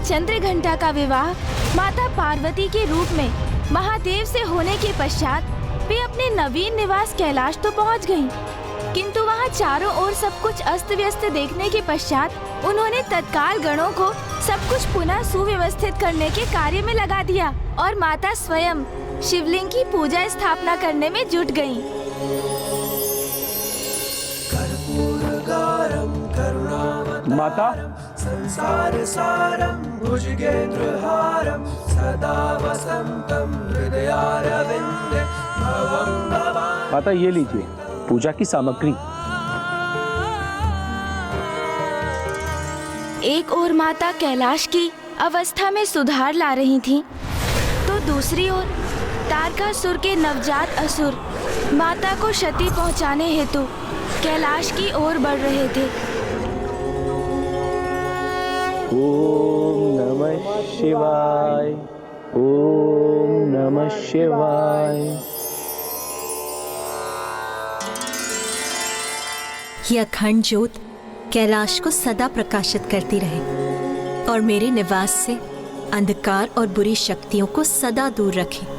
चंद्रघंटा का विवाह माता पार्वती के रूप में महादेव से होने के पश्चात वे अपने नवीन निवास कैलाश तो पहुंच गयीं। किंतु वहां चारों ओर सब कुछ अस्त व्यस्त देखने के पश्चात उन्होंने तत्काल गणों को सब कुछ पुनः सुव्यवस्थित करने के कार्य में लगा दिया और माता स्वयं शिवलिंग की पूजा स्थापना करने में जुट गयीं। माता, संसार सारम भुजगेंद्रहारम सदा वसंतम हृदयारविंदे भवं भवानि। माता ये लीजिए पूजा की सामग्री। एक ओर माता कैलाश की अवस्था में सुधार ला रही थीं, तो दूसरी ओर तारकासुर के नवजात असुर माता को क्षति पहुंचाने हेतु कैलाश की ओर बढ़ रहे थे। ओम नमः शिवाय, ओम नमः शिवाय। यह अखंड ज्योत कैलाश को सदा प्रकाशित करती रहे और मेरे निवास से अंधकार और बुरी शक्तियों को सदा दूर रखे।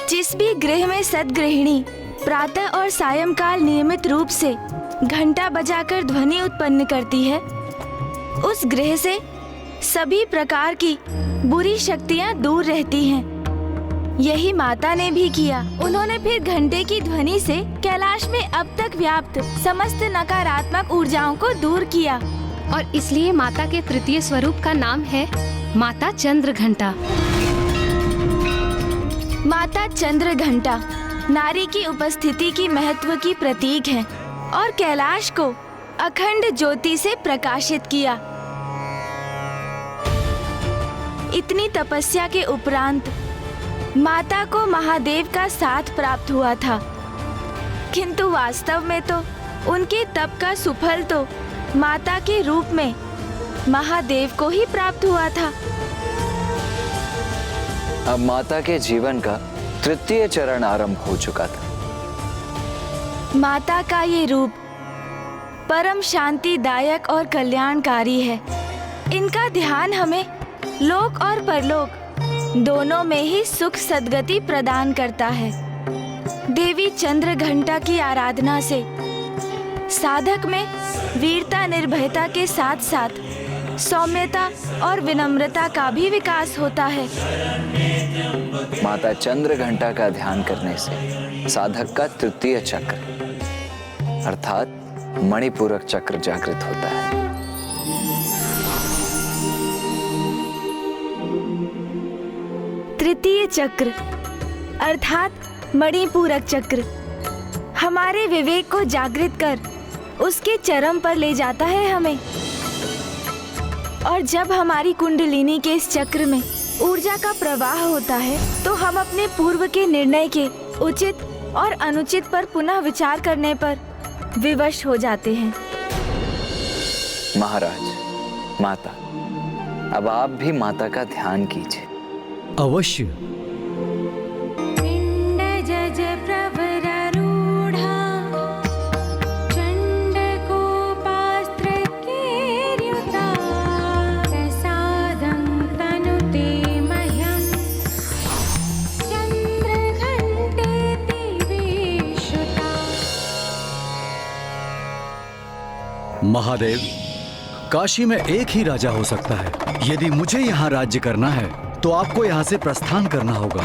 जिस भी गृह में सद्गृहिणी प्रातः और सायंकाल नियमित रूप से घंटा बजाकर ध्वनि उत्पन्न करती है, उस गृह से सभी प्रकार की बुरी शक्तियां दूर रहती हैं। यही माता ने भी किया। उन्होंने फिर घंटे की ध्वनि से कैलाश में अब तक व्याप्त समस्त नकारात्मक ऊर्जाओं को दूर किया और इसलिए माता के तृतीय स्वरूप का नाम है माता चंद्रघंटा। माता चंद्रघंटा नारी की उपस्थिति की महत्व की प्रतीक है और कैलाश को अखंड ज्योति से प्रकाशित किया। इतनी तपस्या के उपरांत माता को महादेव का साथ प्राप्त हुआ था, किंतु वास्तव में तो उनके तप का सुफल तो माता के रूप में महादेव को ही प्राप्त हुआ था। अब माता के जीवन का तृतीय चरण आरंभ हो चुका था। माता का ये रूप परम शांतिदायक और कल्याणकारी है। इनका ध्यान हमें लोक और परलोक दोनों में ही सुख सद्गति प्रदान करता है। देवी चंद्रघंटा की आराधना से साधक में वीरता निर्भयता के साथ साथ सौम्यता और विनम्रता का भी विकास होता है। माता चंद्रघंटा का ध्यान करने से साधक का तृतीय चक्र अर्थात मणिपूरक चक्र जागृत होता है। तृतीय चक्र अर्थात मणिपूरक चक्र हमारे विवेक को जागृत कर उसके चरम पर ले जाता है हमें। और जब हमारी कुंडलिनी के इस चक्र में ऊर्जा का प्रवाह होता है तो हम अपने पूर्व के निर्णय के उचित और अनुचित पर पुनः विचार करने पर विवश हो जाते हैं। महाराज, माता, अब आप भी माता का ध्यान कीजिए। अवश्य। पिण्डजज प्रवरारूढा चण्डकोपास्त्रकेर्युता प्रसादं तनुते मह्यं चन्द्रघण्टेति विश्रुता। महादेव, काशी में एक ही राजा हो सकता है। यदि मुझे यहाँ राज्य करना है तो आपको यहाँ से प्रस्थान करना होगा।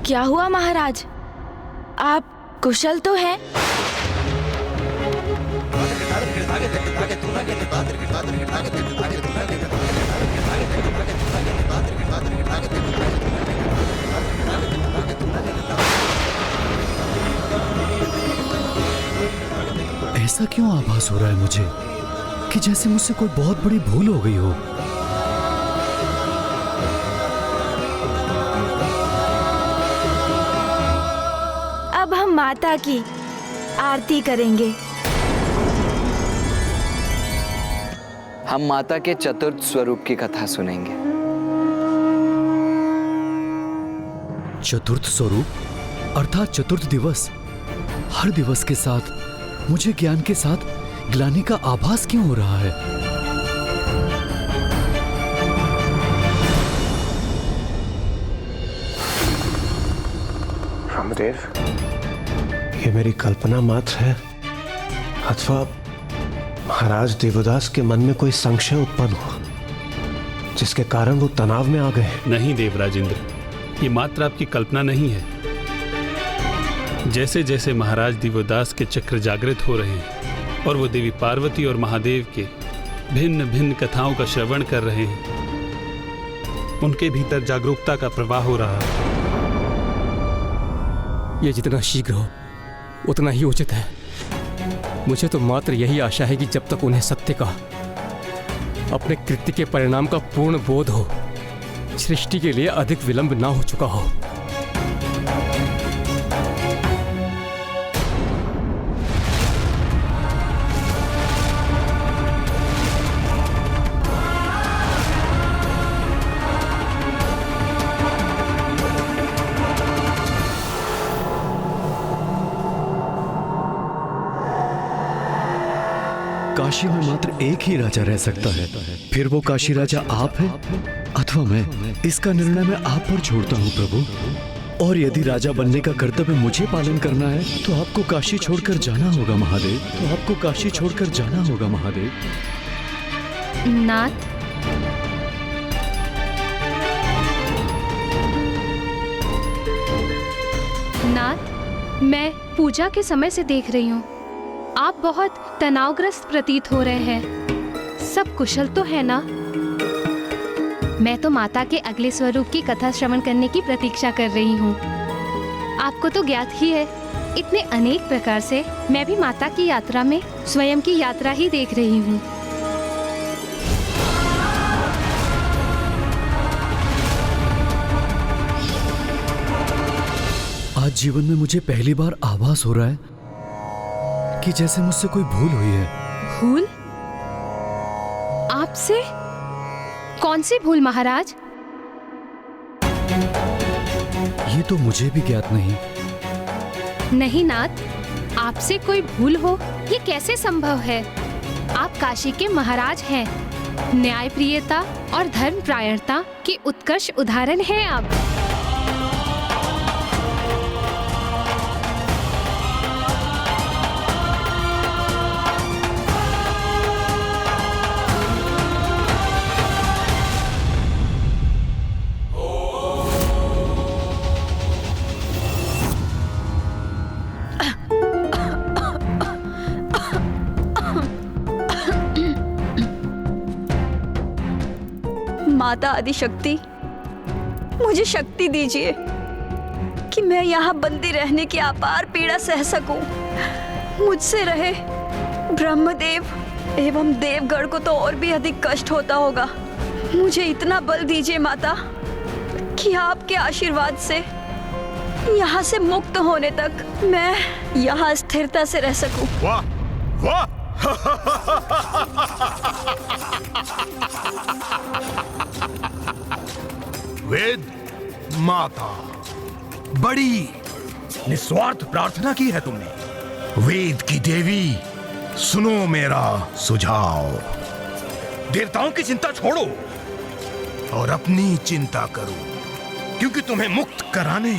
क्या हुआ महाराज? आप कुशल तो हैं? ऐसा क्यों आभास हो रहा है मुझे कि जैसे मुझसे कोई बहुत बड़ी भूल हो गई हो। अब हम माता की आरती करेंगे। हम माता के चतुर्थ स्वरूप की कथा सुनेंगे। चतुर्थ स्वरूप अर्थात चतुर्थ दिवस। हर दिवस के साथ मुझे ज्ञान के साथ ग्लानि का आभास क्यों हो रहा है? रामदेव, ये मेरी कल्पना मात्र है अथवा महाराज देवदास के मन में कोई संशय उत्पन्न हुआ जिसके कारण वो तनाव में आ गए? नहीं देवराजेंद्र, ये मात्र आपकी कल्पना नहीं है। जैसे जैसे महाराज दिव्यदास के चक्र जागृत हो रहे हैं और वो देवी पार्वती और महादेव के भिन्न भिन्न कथाओं का श्रवण कर रहे हैं, उनके भीतर जागरूकता का प्रवाह हो रहा है। ये जितना शीघ्र हो उतना ही उचित है। मुझे तो मात्र यही आशा है कि जब तक उन्हें सत्य का, अपने कृत्य के परिणाम का पूर्ण बोध हो, सृष्टि के लिए अधिक विलंब ना हो चुका हो। काशी में मात्र एक ही राजा रह सकता है। फिर वो काशी राजा आप हैं अथवा मैं। इसका निर्णय मैं आप पर छोड़ता हूँ प्रभु। और यदि राजा बनने का कर्तव्य मुझे पालन करना है तो आपको काशी छोड़कर जाना होगा महादेव। तो आपको काशी छोड़कर जाना होगा महादेव। नाथ, नाथ, मैं पूजा के समय से देख रही हूँ आप बहुत तनावग्रस्त प्रतीत हो रहे हैं। सब कुशल तो है ना? मैं तो माता के अगले स्वरूप की कथा श्रवण करने की प्रतीक्षा कर रही हूँ। आपको तो ज्ञात ही है, इतने अनेक प्रकार से मैं भी माता की यात्रा में स्वयं की यात्रा ही देख रही हूँ। आज जीवन में मुझे पहली बार आभास हो रहा है कि जैसे मुझसे कोई भूल हुई है। भूल? आपसे? कौन सी भूल महाराज? ये तो मुझे भी ज्ञात नहीं। नहीं नाथ, आपसे कोई भूल हो ये कैसे संभव है? आप काशी के महाराज हैं। न्यायप्रियता और धर्मप्रायणता के उत्कर्ष उदाहरण हैं आप। माता आदिशक्ति, मुझे शक्ति दीजिए कि मैं यहाँ बंदी रहने की अपार पीड़ा सह सकूं। मुझसे रहे ब्रह्मदेव एवं देवगण को तो और भी अधिक कष्ट होता होगा। मुझे इतना बल दीजिए माता कि आपके आशीर्वाद से यहाँ से मुक्त होने तक मैं यहाँ स्थिरता से रह सकूं। वाह वाह! वेद माता, बड़ी निस्वार्थ प्रार्थना की है तुमने। वेद की देवी, सुनो मेरा सुझाव। देवताओं की चिंता छोड़ो और अपनी चिंता करो, क्योंकि तुम्हें मुक्त कराने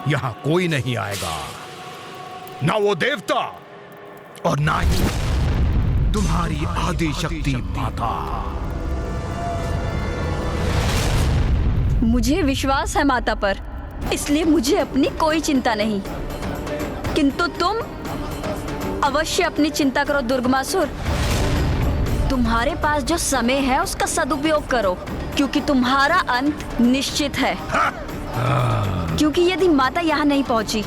यहां कोई नहीं आएगा, ना वो देवता और ना ही तुम्हारी आदि शक्ति माता। मुझे विश्वास है माता पर, इसलिए मुझे अपनी कोई चिंता नहीं। किंतु तुम अवश्य अपनी चिंता करो दुर्गमासुर। तुम्हारे पास जो समय है उसका सदुपयोग करो, क्योंकि तुम्हारा अंत निश्चित है। क्योंकि यदि माता यहाँ नहीं पहुंची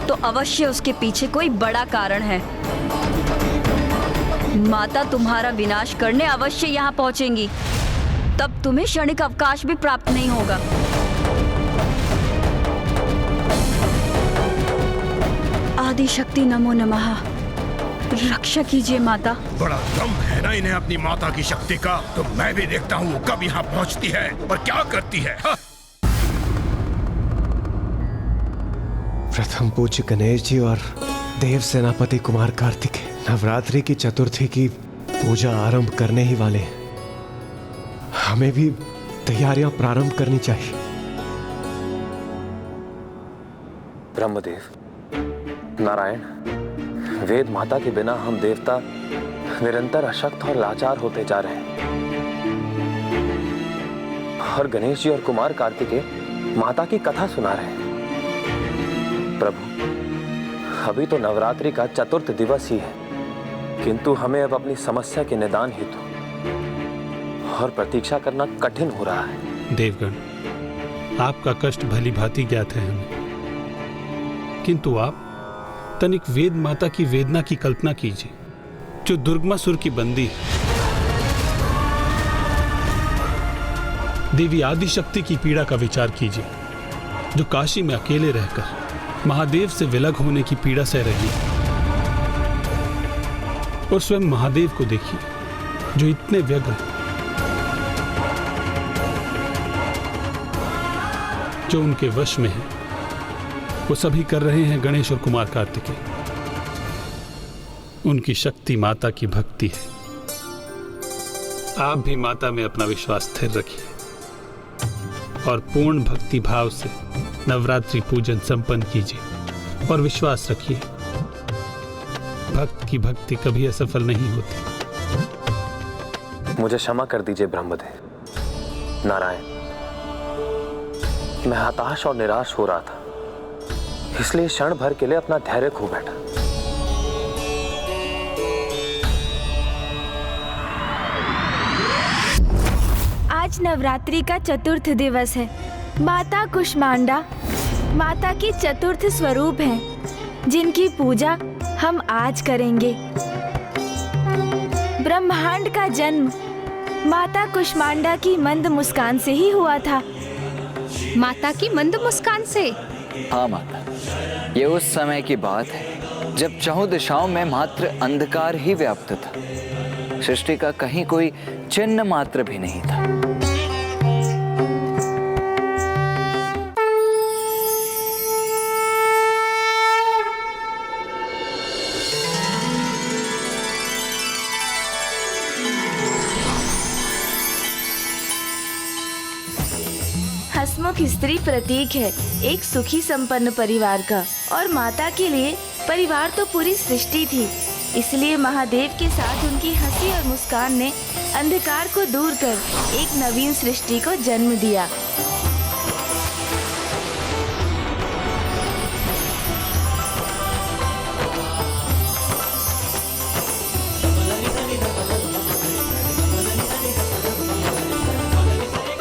तो अवश्य उसके पीछे कोई बड़ा कारण है। माता तुम्हारा विनाश करने अवश्य यहाँ पहुंचेंगी, तब तुम्हें क्षणिक अवकाश भी प्राप्त नहीं होगा। आदि शक्ति नमो नमः। रक्षा कीजिए माता। बड़ा दम है ना इन्हें अपनी माता की शक्ति का। तो मैं भी देखता हूँ वो कब यहाँ पहुँचती है और क्या करती है। प्रथम पूज्य गणेश जी और देव सेनापति कुमार कार्तिकेय नवरात्रि की चतुर्थी की पूजा आरंभ करने ही वाले हैं। हमें भी तैयारियां प्रारंभ करनी चाहिए। ब्रह्मदेव, नारायण, वेद माता के बिना हम देवता निरंतर अशक्त और लाचार होते जा रहे हैं। और गणेश जी और कुमार कार्तिकेय माता की कथा सुना रहे हैं। प्रभु, अभी तो नवरात्रि का चतुर्थ दिवस ही है, किंतु हमें अब अपनी समस्या के निदान हेतु और प्रतीक्षा करना कठिन हो रहा है। देवगण, आपका कष्ट भली भांति ज्ञात है हमें, किंतु आप तनिक वेद माता की वेदना की कल्पना कीजिए, जो दुर्गमासुर की बंदी है। देवी आदिशक्ति की पीड़ा का विचार कीजिए, जो काशी में अकेले रहकर महादेव से विलग होने की पीड़ा सह रही है। और स्वयं महादेव को देखिए, जो इतने व्यग्र, जो उनके वश में है, वो सभी कर रहे हैं गणेश और कुमार कार्तिकेय। उनकी शक्ति माता की भक्ति है। आप भी माता में अपना विश्वास स्थिर रखिए और पूर्ण भक्ति भाव से नवरात्रि पूजन संपन्न कीजिए और विश्वास रखिए, भक्त की भक्ति कभी असफल नहीं होती। मुझे क्षमा कर दीजिए ब्रह्मदेव। नारायण, मैं हताश और निराश हो रहा था, इसलिए क्षण भर के लिए अपना धैर्य खो बैठा। आज नवरात्रि का चतुर्थ दिवस है। माता कुष्मांडा माता की चतुर्थ स्वरूप हैं, जिनकी पूजा हम आज करेंगे। ब्रह्मांड का जन्म माता कुष्मांडा की मंद मुस्कान से ही हुआ था। माता की मंद मुस्कान से? हाँ माता, ये उस समय की बात है जब चहुं दिशाओं में मात्र अंधकार ही व्याप्त था। सृष्टि का कहीं कोई चिन्ह मात्र भी नहीं था। हसमुख स्त्री प्रतीक है एक सुखी संपन्न परिवार का, और माता के लिए परिवार तो पूरी सृष्टि थी। इसलिए महादेव के साथ उनकी हंसी और मुस्कान ने अंधकार को दूर कर एक नवीन सृष्टि को जन्म दिया।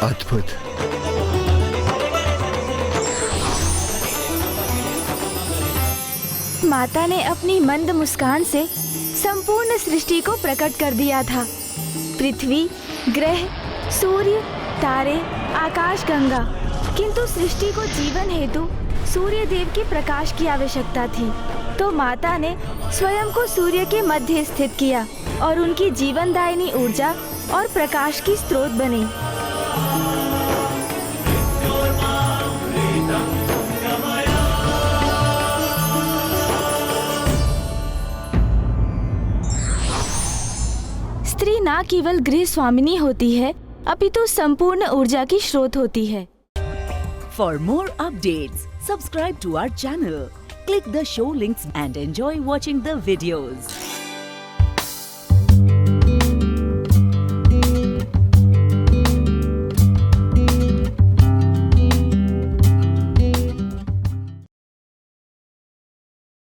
अद्भुत। माता ने अपनी मंद मुस्कान से संपूर्ण सृष्टि को प्रकट कर दिया था। पृथ्वी, ग्रह, सूर्य, तारे, आकाश गंगा, किंतु सृष्टि को जीवन हेतु सूर्य देव के प्रकाश की आवश्यकता थी, तो माता ने स्वयं को सूर्य के मध्य स्थित किया और उनकी जीवनदायिनी ऊर्जा और प्रकाश की स्रोत बनी। स्त्री न केवल गृह स्वामिनी होती है, अपितु संपूर्ण ऊर्जा की स्रोत होती है। For more updates, subscribe to our channel, click the show links and enjoy watching the videos.